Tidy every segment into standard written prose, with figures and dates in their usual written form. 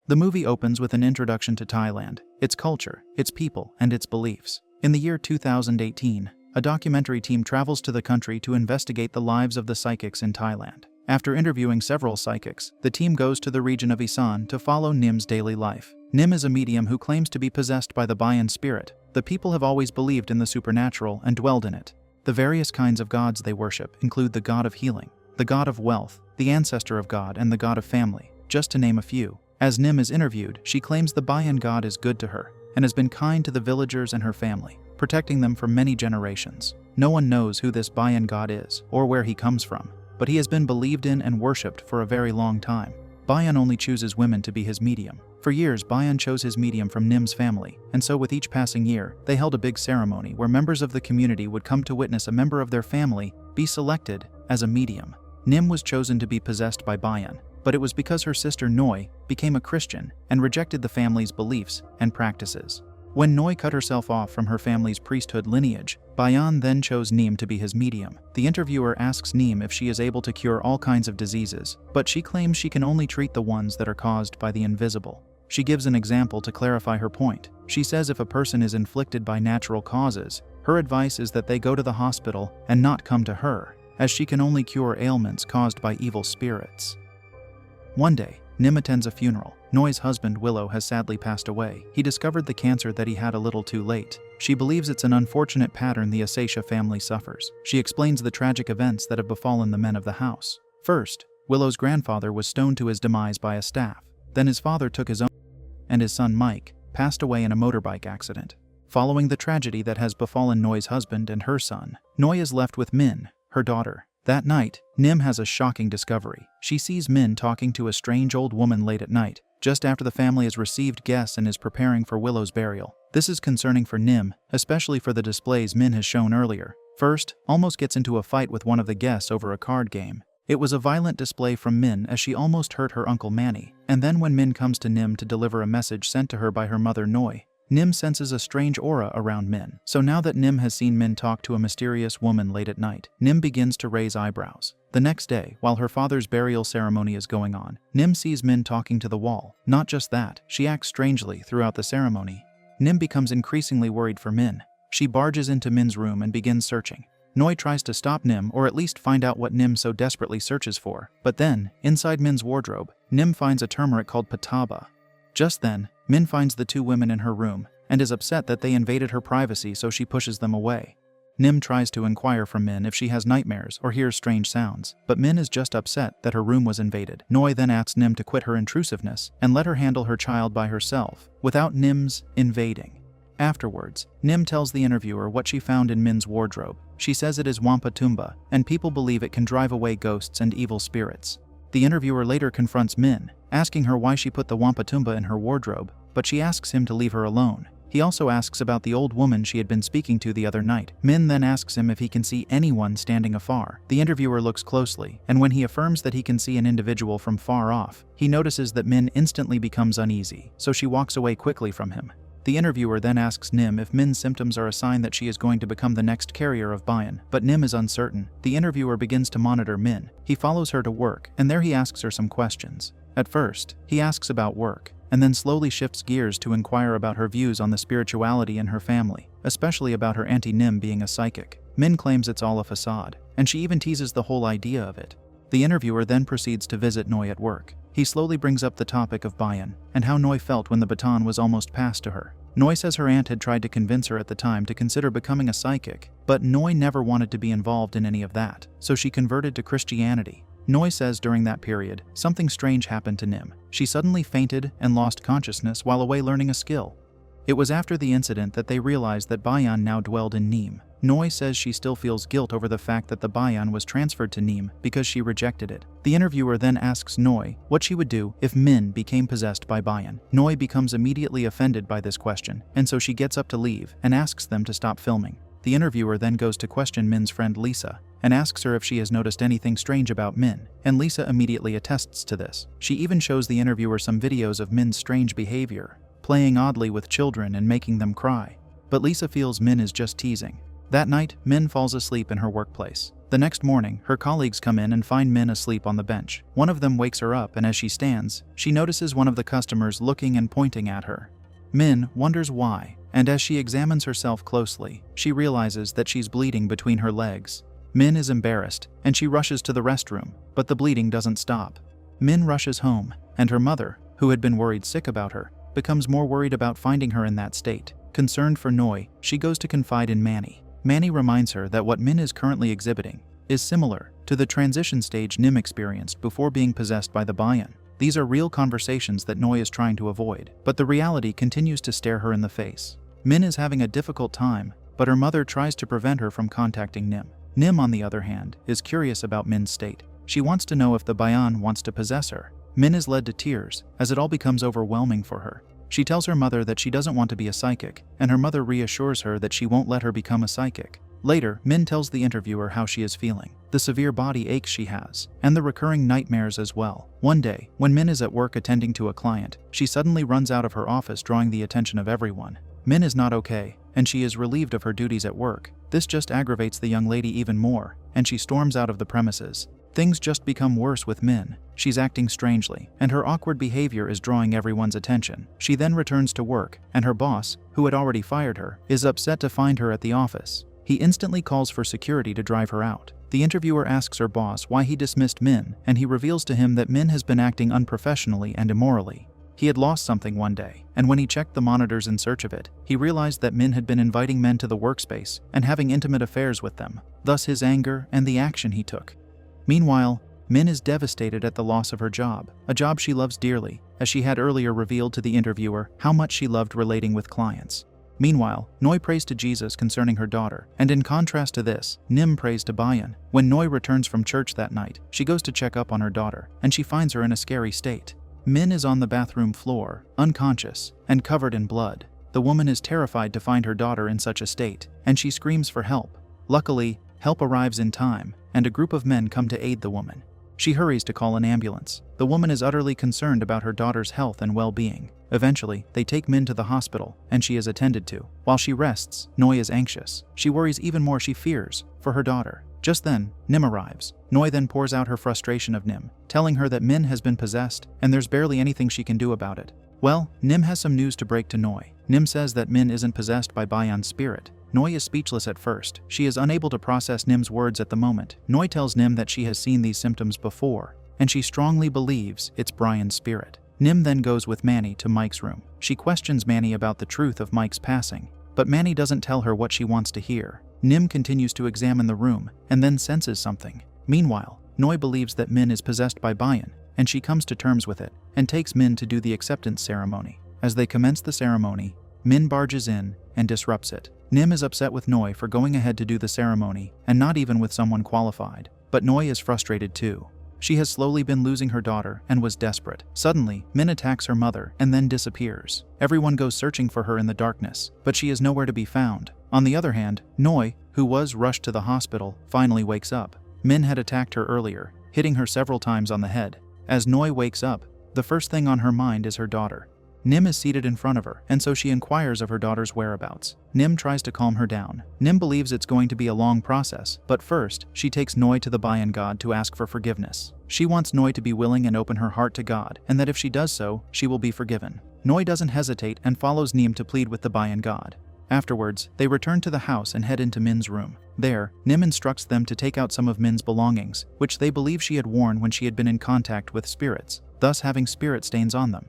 The movie opens with an introduction to Thailand, its culture, its people, and its beliefs. In the year 2018, a documentary team travels to the country to investigate the lives of the psychics in Thailand. After interviewing several psychics, the team goes to the region of Isan to follow Nim's daily life. Nim is a medium who claims to be possessed by the Bayan spirit. The people have always believed in the supernatural and dwelled in it. The various kinds of gods they worship include the god of healing, the god of wealth, the ancestor of God, and the god of family, just to name a few. As Nim is interviewed, she claims the Bayan god is good to her and has been kind to the villagers and her family, protecting them for many generations. No one knows who this Bayan god is or where he comes from, but he has been believed in and worshipped for a very long time. Bayan only chooses women to be his medium. For years, Bayan chose his medium from Nim's family, and so with each passing year, they held a big ceremony where members of the community would come to witness a member of their family be selected as a medium. Nim was chosen to be possessed by Bayan, but it was because her sister Noi became a Christian and rejected the family's beliefs and practices. When Noi cut herself off from her family's priesthood lineage, Bayan then chose Nim to be his medium. The interviewer asks Nim if she is able to cure all kinds of diseases, but she claims she can only treat the ones that are caused by the invisible. She gives an example to clarify her point. She says if a person is inflicted by natural causes, her advice is that they go to the hospital and not come to her, as she can only cure ailments caused by evil spirits. One day, Nim attends a funeral. Noi's husband Willow has sadly passed away. He discovered the cancer that he had a little too late. She believes it's an unfortunate pattern the Ancestor family suffers. She explains the tragic events that have befallen the men of the house. First, Willow's grandfather was stoned to his demise by a staff. Then his father took his own, and his son Mike passed away in a motorbike accident. Following the tragedy that has befallen Noi's husband and her son, Noi is left with Min, her daughter. That night, Nim has a shocking discovery. She sees Min talking to a strange old woman late at night, just after the family has received guests and is preparing for Willow's burial. This is concerning for Nim, especially for the displays Min has shown earlier. First, almost gets into a fight with one of the guests over a card game. It was a violent display from Min as she almost hurt her uncle Manny, and then when Min comes to Nim to deliver a message sent to her by her mother Noi, Nim senses a strange aura around Min. So now that Nim has seen Min talk to a mysterious woman late at night, Nim begins to raise eyebrows. The next day, while her father's burial ceremony is going on, Nim sees Min talking to the wall. Not just that, she acts strangely throughout the ceremony. Nim becomes increasingly worried for Min. She barges into Min's room and begins searching. Noi tries to stop Nim or at least find out what Nim so desperately searches for. But then, inside Min's wardrobe, Nim finds a turmeric called pataba. Just then, Min finds the two women in her room and is upset that they invaded her privacy, so she pushes them away. Nim tries to inquire from Min if she has nightmares or hears strange sounds, but Min is just upset that her room was invaded. Noi then asks Nim to quit her intrusiveness and let her handle her child by herself, without Nim's invading. Afterwards, Nim tells the interviewer what she found in Min's wardrobe. She says it is Wampa Tumba, and people believe it can drive away ghosts and evil spirits. The interviewer later confronts Min, asking her why she put the Wampa Tumba in her wardrobe, but she asks him to leave her alone. He also asks about the old woman she had been speaking to the other night. Min then asks him if he can see anyone standing afar. The interviewer looks closely, and when he affirms that he can see an individual from far off, he notices that Min instantly becomes uneasy, so she walks away quickly from him. The interviewer then asks Nim if Min's symptoms are a sign that she is going to become the next carrier of Bayan, but Nim is uncertain. The interviewer begins to monitor Min. He follows her to work, and there he asks her some questions. At first, he asks about work, and then slowly shifts gears to inquire about her views on the spirituality in her family, especially about her auntie Nim being a psychic. Min claims it's all a facade, and she even teases the whole idea of it. The interviewer then proceeds to visit Noi at work. He slowly brings up the topic of Bayan, and how Noi felt when the baton was almost passed to her. Noi says her aunt had tried to convince her at the time to consider becoming a psychic, but Noi never wanted to be involved in any of that, so she converted to Christianity. Noi says during that period, something strange happened to Nim. She suddenly fainted and lost consciousness while away learning a skill. It was after the incident that they realized that Bayan now dwelled in Nim. Noi says she still feels guilt over the fact that the Bayan was transferred to Nim because she rejected it. The interviewer then asks Noi what she would do if Min became possessed by Bayan. Noi becomes immediately offended by this question, and so she gets up to leave and asks them to stop filming. The interviewer then goes to question Min's friend Lisa and asks her if she has noticed anything strange about Min, and Lisa immediately attests to this. She even shows the interviewer some videos of Min's strange behavior, playing oddly with children and making them cry. But Lisa feels Min is just teasing. That night, Min falls asleep in her workplace. The next morning, her colleagues come in and find Min asleep on the bench. One of them wakes her up, and as she stands, she notices one of the customers looking and pointing at her. Min wonders why, and as she examines herself closely, she realizes that she's bleeding between her legs. Min is embarrassed, and she rushes to the restroom, but the bleeding doesn't stop. Min rushes home, and her mother, who had been worried sick about her, becomes more worried about finding her in that state. Concerned for Noi, she goes to confide in Manny. Manny reminds her that what Min is currently exhibiting is similar to the transition stage Nim experienced before being possessed by the Bayan. These are real conversations that Noi is trying to avoid, but the reality continues to stare her in the face. Min is having a difficult time, but her mother tries to prevent her from contacting Nim. Nim, on the other hand, is curious about Min's state. She wants to know if the Bayan wants to possess her. Min is led to tears, as it all becomes overwhelming for her. She tells her mother that she doesn't want to be a psychic, and her mother reassures her that she won't let her become a psychic. Later, Min tells the interviewer how she is feeling, the severe body aches she has, and the recurring nightmares as well. One day, when Min is at work attending to a client, she suddenly runs out of her office, drawing the attention of everyone. Min is not okay, and she is relieved of her duties at work. This just aggravates the young lady even more, and she storms out of the premises. Things just become worse with Min. She's acting strangely, and her awkward behavior is drawing everyone's attention. She then returns to work, and her boss, who had already fired her, is upset to find her at the office. He instantly calls for security to drive her out. The interviewer asks her boss why he dismissed Min, and he reveals to him that Min has been acting unprofessionally and immorally. He had lost something one day, and when he checked the monitors in search of it, he realized that Min had been inviting men to the workspace and having intimate affairs with them, thus his anger and the action he took. Meanwhile, Min is devastated at the loss of her job, a job she loves dearly, as she had earlier revealed to the interviewer how much she loved relating with clients. Meanwhile, Noi prays to Jesus concerning her daughter, and in contrast to this, Nim prays to Bayan. When Noi returns from church that night, she goes to check up on her daughter, and she finds her in a scary state. Min is on the bathroom floor, unconscious, and covered in blood. The woman is terrified to find her daughter in such a state, and she screams for help. Luckily, help arrives in time, and a group of men come to aid the woman. She hurries to call an ambulance. The woman is utterly concerned about her daughter's health and well-being. Eventually, they take Min to the hospital, and she is attended to. While she rests, Noi is anxious. She worries even more, she fears for her daughter. Just then, Nim arrives. Noi then pours out her frustration of Nim, telling her that Min has been possessed, and there's barely anything she can do about it. Well, Nim has some news to break to Noi. Nim says that Min isn't possessed by Bayan's spirit. Noi is speechless at first. She is unable to process Nim's words at the moment. Noi tells Nim that she has seen these symptoms before, and she strongly believes it's Brian's spirit. Nim then goes with Manny to Mike's room. She questions Manny about the truth of Mike's passing, but Manny doesn't tell her what she wants to hear. Nim continues to examine the room, and then senses something. Meanwhile, Noi believes that Min is possessed by Bayan, and she comes to terms with it, and takes Min to do the acceptance ceremony. As they commence the ceremony, Min barges in and disrupts it. Nim is upset with Noi for going ahead to do the ceremony, and not even with someone qualified. But Noi is frustrated too. She has slowly been losing her daughter and was desperate. Suddenly, Min attacks her mother and then disappears. Everyone goes searching for her in the darkness, but she is nowhere to be found. On the other hand, Noi, who was rushed to the hospital, finally wakes up. Min had attacked her earlier, hitting her several times on the head. As Noi wakes up, the first thing on her mind is her daughter. Nim is seated in front of her, and so she inquires of her daughter's whereabouts. Nim tries to calm her down. Nim believes it's going to be a long process, but first, she takes Noi to the Bayan god to ask for forgiveness. She wants Noi to be willing and open her heart to God, and that if she does so, she will be forgiven. Noi doesn't hesitate and follows Nim to plead with the Bayan god. Afterwards, they return to the house and head into Min's room. There, Nim instructs them to take out some of Min's belongings, which they believe she had worn when she had been in contact with spirits, thus having spirit stains on them.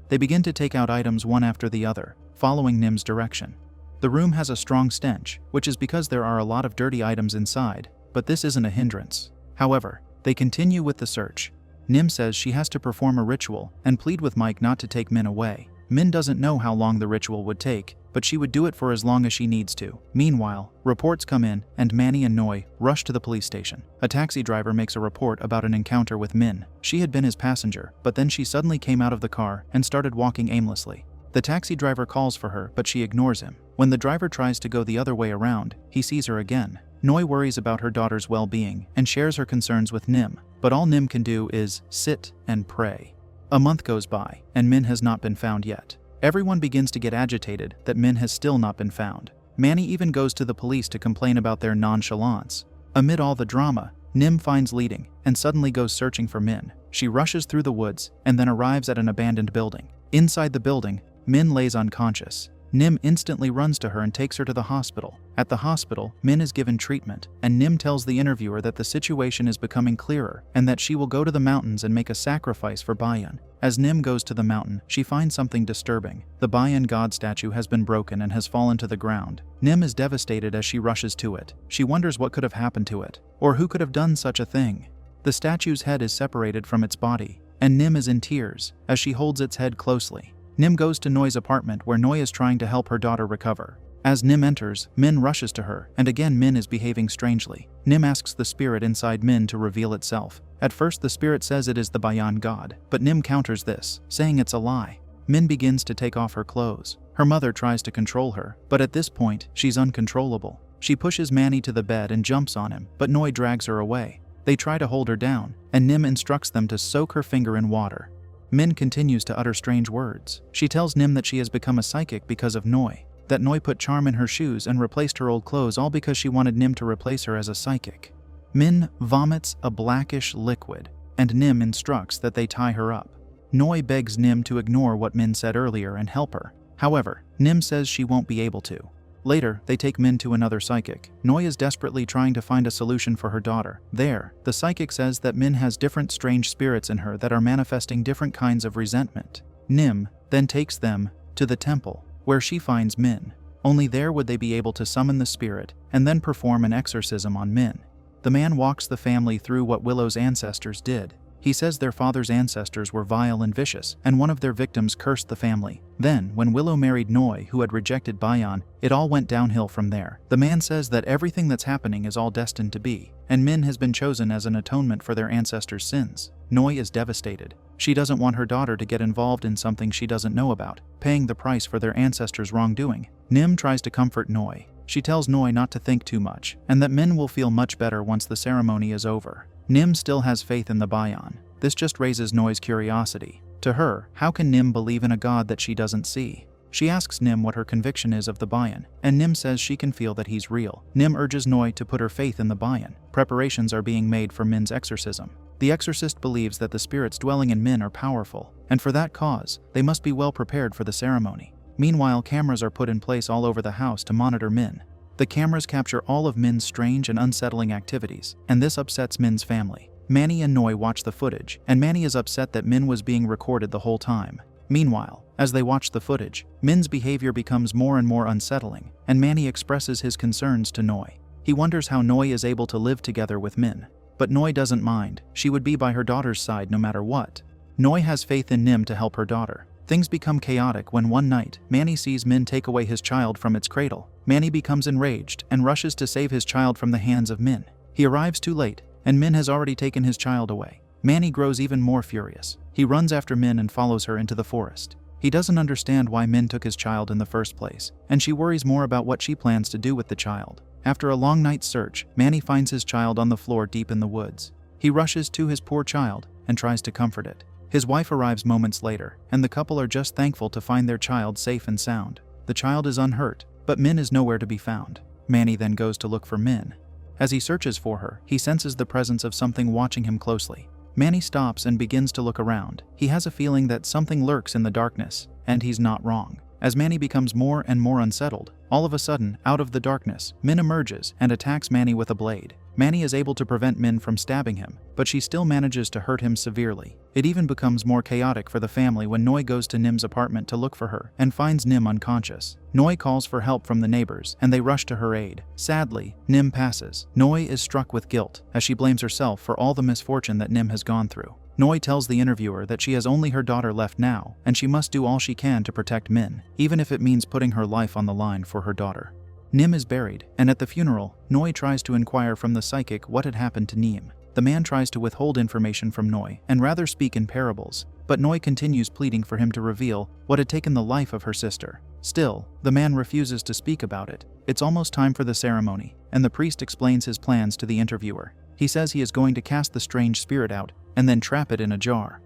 They begin to take out items one after the other, following Nim's direction. The room has a strong stench, which is because there are a lot of dirty items inside, but this isn't a hindrance. However, they continue with the search. Nim says she has to perform a ritual and plead with Mike not to take Min away. Min doesn't know how long the ritual would take, but she would do it for as long as she needs to. Meanwhile, reports come in, and Manny and Noi rush to the police station. A taxi driver makes a report about an encounter with Min. She had been his passenger, but then she suddenly came out of the car and started walking aimlessly. The taxi driver calls for her, but she ignores him. When the driver tries to go the other way around, he sees her again. Noi worries about her daughter's well-being and shares her concerns with Nim, but all Nim can do is sit and pray. A month goes by, and Min has not been found yet. Everyone begins to get agitated that Min has still not been found. Manny even goes to the police to complain about their nonchalance. Amid all the drama, Nim finds leading and suddenly goes searching for Min. She rushes through the woods and then arrives at an abandoned building. Inside the building, Min lays unconscious. Nim instantly runs to her and takes her to the hospital. At the hospital, Min is given treatment, and Nim tells the interviewer that the situation is becoming clearer and that she will go to the mountains and make a sacrifice for Bayan. As Nim goes to the mountain, she finds something disturbing. The Bayan god statue has been broken and has fallen to the ground. Nim is devastated as she rushes to it. She wonders what could have happened to it, or who could have done such a thing. The statue's head is separated from its body, and Nim is in tears as she holds its head closely. Nim goes to Noi's apartment where Noi is trying to help her daughter recover. As Nim enters, Min rushes to her, and again Min is behaving strangely. Nim asks the spirit inside Min to reveal itself. At first the spirit says it is the Bayan god, but Nim counters this, saying it's a lie. Min begins to take off her clothes. Her mother tries to control her, but at this point, she's uncontrollable. She pushes Manny to the bed and jumps on him, but Noi drags her away. They try to hold her down, and Nim instructs them to soak her finger in water. Min continues to utter strange words. She tells Nim that she has become a psychic because of Noi, that Noi put charm in her shoes and replaced her old clothes all because she wanted Nim to replace her as a psychic. Min vomits a blackish liquid, and Nim instructs that they tie her up. Noi begs Nim to ignore what Min said earlier and help her. However, Nim says she won't be able to. Later, they take Min to another psychic. Noi is desperately trying to find a solution for her daughter. There, the psychic says that Min has different strange spirits in her that are manifesting different kinds of resentment. Nim then takes them to the temple, where she finds Min. Only there would they be able to summon the spirit and then perform an exorcism on Min. The man walks the family through what Willow's ancestors did. He says their father's ancestors were vile and vicious, and one of their victims cursed the family. Then, when Willow married Noi, who had rejected Bayan, it all went downhill from there. The man says that everything that's happening is all destined to be, and Min has been chosen as an atonement for their ancestors' sins. Noi is devastated. She doesn't want her daughter to get involved in something she doesn't know about, paying the price for their ancestors' wrongdoing. Nim tries to comfort Noi. She tells Noi not to think too much, and that Min will feel much better once the ceremony is over. Nim still has faith in the Bayan. This just raises Noi's curiosity. To her, how can Nim believe in a god that she doesn't see? She asks Nim what her conviction is of the Bayan, and Nim says she can feel that he's real. Nim urges Noi to put her faith in the Bayan. Preparations are being made for Min's exorcism. The exorcist believes that the spirits dwelling in Min are powerful, and for that cause, they must be well prepared for the ceremony. Meanwhile, cameras are put in place all over the house to monitor Min. The cameras capture all of Min's strange and unsettling activities, and this upsets Min's family. Manny and Noi watch the footage, and Manny is upset that Min was being recorded the whole time. Meanwhile, as they watch the footage, Min's behavior becomes more and more unsettling, and Manny expresses his concerns to Noi. He wonders how Noi is able to live together with Min. But Noi doesn't mind. She would be by her daughter's side no matter what. Noi has faith in Nim to help her daughter. Things become chaotic when one night, Manny sees Min take away his child from its cradle. Manny becomes enraged and rushes to save his child from the hands of Min. He arrives too late, and Min has already taken his child away. Manny grows even more furious. He runs after Min and follows her into the forest. He doesn't understand why Min took his child in the first place, and she worries more about what she plans to do with the child. After a long night's search, Manny finds his child on the floor deep in the woods. He rushes to his poor child and tries to comfort it. His wife arrives moments later, and the couple are just thankful to find their child safe and sound. The child is unhurt, but Min is nowhere to be found. Manny then goes to look for Min. As he searches for her, he senses the presence of something watching him closely. Manny stops and begins to look around. He has a feeling that something lurks in the darkness, and he's not wrong. As Manny becomes more and more unsettled, all of a sudden, out of the darkness, Min emerges and attacks Manny with a blade. Manny is able to prevent Min from stabbing him, but she still manages to hurt him severely. It even becomes more chaotic for the family when Noi goes to Nim's apartment to look for her and finds Nim unconscious. Noi calls for help from the neighbors, and they rush to her aid. Sadly, Nim passes. Noi is struck with guilt as she blames herself for all the misfortune that Nim has gone through. Noi tells the interviewer that she has only her daughter left now, and she must do all she can to protect Min, even if it means putting her life on the line for her daughter. Nim is buried, and at the funeral, Noi tries to inquire from the psychic what had happened to Nim. The man tries to withhold information from Noi and rather speak in parables, but Noi continues pleading for him to reveal what had taken the life of her sister. Still, the man refuses to speak about it. It's almost time for the ceremony, and the priest explains his plans to the interviewer. He says he is going to cast the strange spirit out and then trap it in a jar.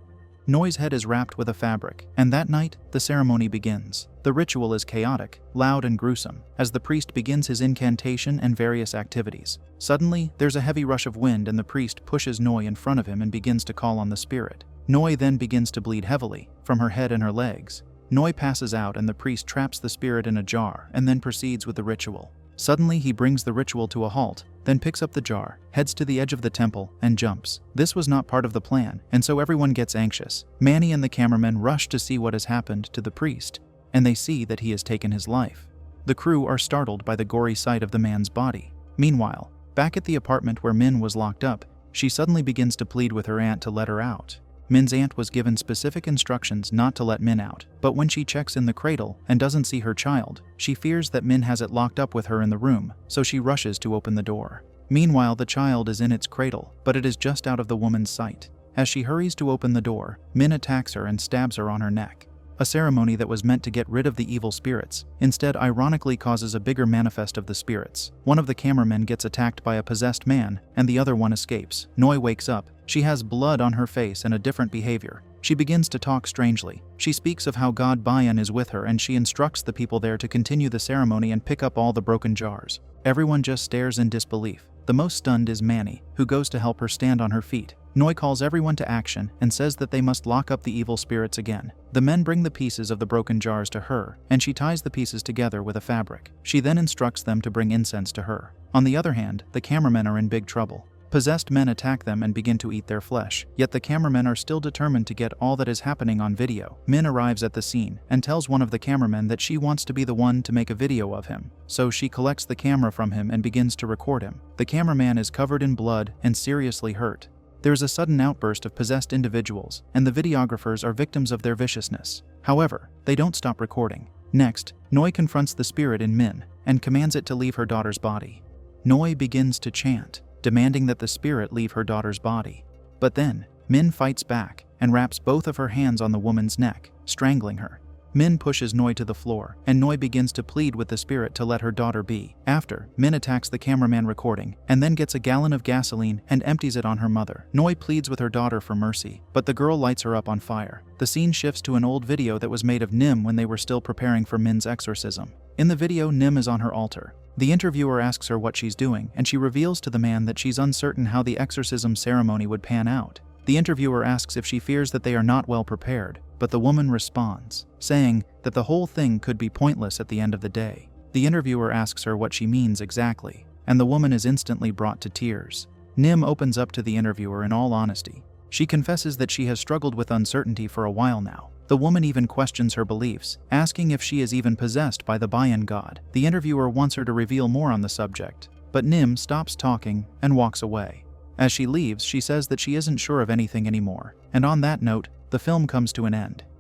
Noi's head is wrapped with a fabric, and that night, the ceremony begins. The ritual is chaotic, loud and gruesome, as the priest begins his incantation and various activities. Suddenly, there's a heavy rush of wind and the priest pushes Noi in front of him and begins to call on the spirit. Noi then begins to bleed heavily, from her head and her legs. Noi passes out and the priest traps the spirit in a jar and then proceeds with the ritual. Suddenly, he brings the ritual to a halt, then picks up the jar, heads to the edge of the temple, and jumps. This was not part of the plan, and so everyone gets anxious. Manny and the cameramen rush to see what has happened to the priest, and they see that he has taken his life. The crew are startled by the gory sight of the man's body. Meanwhile, back at the apartment where Min was locked up, she suddenly begins to plead with her aunt to let her out. Min's aunt was given specific instructions not to let Min out, but when she checks in the cradle and doesn't see her child, she fears that Min has it locked up with her in the room, so she rushes to open the door. Meanwhile, the child is in its cradle, but it is just out of the woman's sight. As she hurries to open the door, Min attacks her and stabs her on her neck. A ceremony that was meant to get rid of the evil spirits, instead ironically causes a bigger manifest of the spirits. One of the cameramen gets attacked by a possessed man, and the other one escapes. Noi wakes up. She has blood on her face and a different behavior. She begins to talk strangely. She speaks of how God Bayan is with her and she instructs the people there to continue the ceremony and pick up all the broken jars. Everyone just stares in disbelief. The most stunned is Manny, who goes to help her stand on her feet. Noi calls everyone to action and says that they must lock up the evil spirits again. The men bring the pieces of the broken jars to her, and she ties the pieces together with a fabric. She then instructs them to bring incense to her. On the other hand, the cameramen are in big trouble. Possessed men attack them and begin to eat their flesh, yet the cameramen are still determined to get all that is happening on video. Min arrives at the scene and tells one of the cameramen that she wants to be the one to make a video of him, so she collects the camera from him and begins to record him. The cameraman is covered in blood and seriously hurt. There is a sudden outburst of possessed individuals, and the videographers are victims of their viciousness. However, they don't stop recording. Next, Noi confronts the spirit in Min and commands it to leave her daughter's body. Noi begins to chant, demanding that the spirit leave her daughter's body. But then, Min fights back and wraps both of her hands on the woman's neck, strangling her. Min pushes Noi to the floor, and Noi begins to plead with the spirit to let her daughter be. After, Min attacks the cameraman recording, and then gets a gallon of gasoline and empties it on her mother. Noi pleads with her daughter for mercy, but the girl lights her up on fire. The scene shifts to an old video that was made of Nim when they were still preparing for Min's exorcism. In the video, Nim is on her altar. The interviewer asks her what she's doing, and she reveals to the man that she's uncertain how the exorcism ceremony would pan out. The interviewer asks if she fears that they are not well prepared, but the woman responds, saying that the whole thing could be pointless at the end of the day. The interviewer asks her what she means exactly, and the woman is instantly brought to tears. Nim opens up to the interviewer in all honesty. She confesses that she has struggled with uncertainty for a while now. The woman even questions her beliefs, asking if she is even possessed by the Bayan god. The interviewer wants her to reveal more on the subject, but Nim stops talking and walks away. As she leaves, she says that she isn't sure of anything anymore. And on that note, the film comes to an end.